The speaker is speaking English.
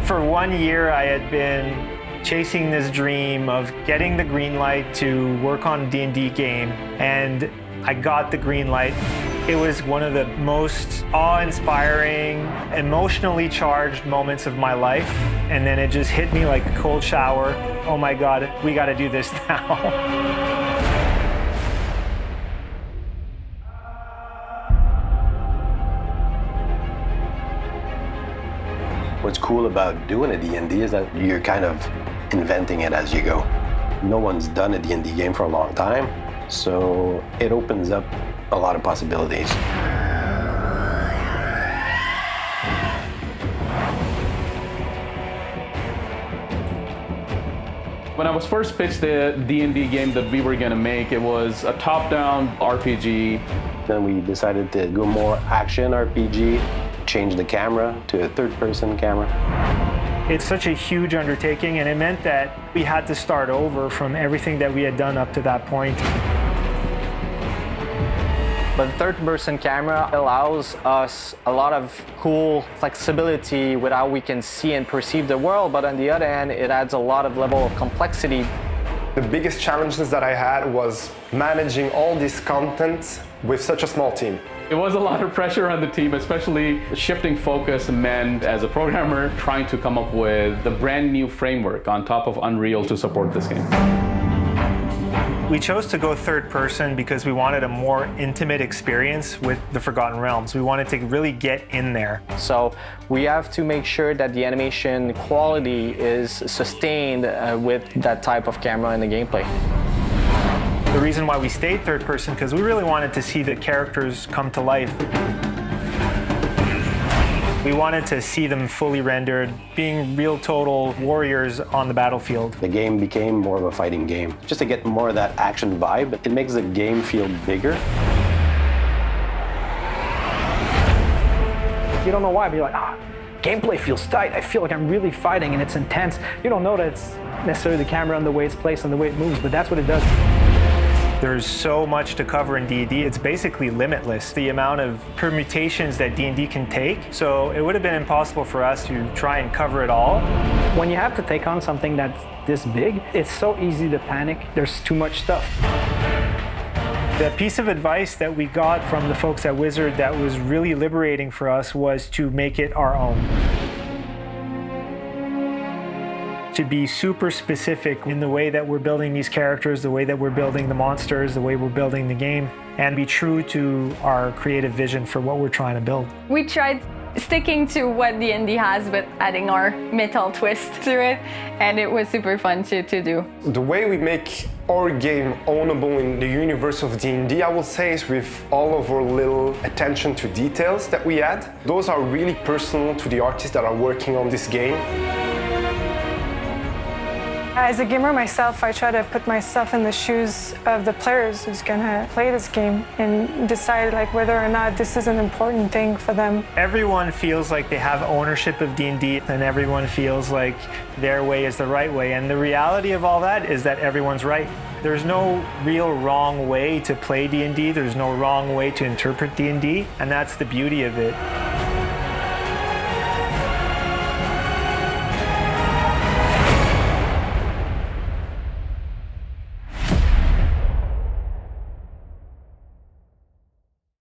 For 1 year, I had been chasing this dream of getting the green light to work on a D&D game, and I got the green light. It was one of the most awe-inspiring, emotionally charged moments of my life, and then it just hit me like a cold shower. Oh my God, we gotta do this now. What's cool about doing a D&D is that you're kind of inventing it as you go. No one's done a D&D game for a long time, so it opens up a lot of possibilities. When I was first pitched the D&D game that we were going to make, it was a top-down RPG. Then we decided to go more action RPG, change the camera to a third-person camera. It's such a huge undertaking, and it meant that we had to start over from everything that we had done up to that point. But the third-person camera allows us a lot of cool flexibility with how we can see and perceive the world, but on the other hand, it adds a lot of level of complexity. The biggest challenges that I had was managing all this content with such a small team. It was a lot of pressure on the team, especially shifting focus meant, as a programmer, trying to come up with the brand new framework on top of Unreal to support this game. We chose to go third person because we wanted a more intimate experience with the Forgotten Realms. We wanted to really get in there. So we have to make sure that the animation quality is sustained with that type of camera in the gameplay. The reason why we stayed third person, because we really wanted to see the characters come to life. We wanted to see them fully rendered, being real total warriors on the battlefield. The game became more of a fighting game. Just to get more of that action vibe, it makes the game feel bigger. You don't know why, but you're like, gameplay feels tight. I feel like I'm really fighting and it's intense. You don't know that it's necessarily the camera and the way it's placed and the way it moves, but that's what it does. There's so much to cover in D&D, it's basically limitless, the amount of permutations that D&D can take. So it would have been impossible for us to try and cover it all. When you have to take on something that's this big, it's so easy to panic. There's too much stuff. The piece of advice that we got from the folks at Wizard that was really liberating for us was to make it our own. To be super specific in the way that we're building these characters, the way that we're building the monsters, the way we're building the game, and be true to our creative vision for what we're trying to build. We tried sticking to what D&D has, but adding our metal twist to it, and it was super fun to do. The way we make our game ownable in the universe of D&D, I will say, is with all of our little attention to details that we add. Those are really personal to the artists that are working on this game. As a gamer myself, I try to put myself in the shoes of the players who's gonna play this game and decide whether or not this is an important thing for them. Everyone feels like they have ownership of D&D, and everyone feels like their way is the right way. And the reality of all that is that everyone's right. There's no real wrong way to play D&D. There's no wrong way to interpret D&D, and that's the beauty of it.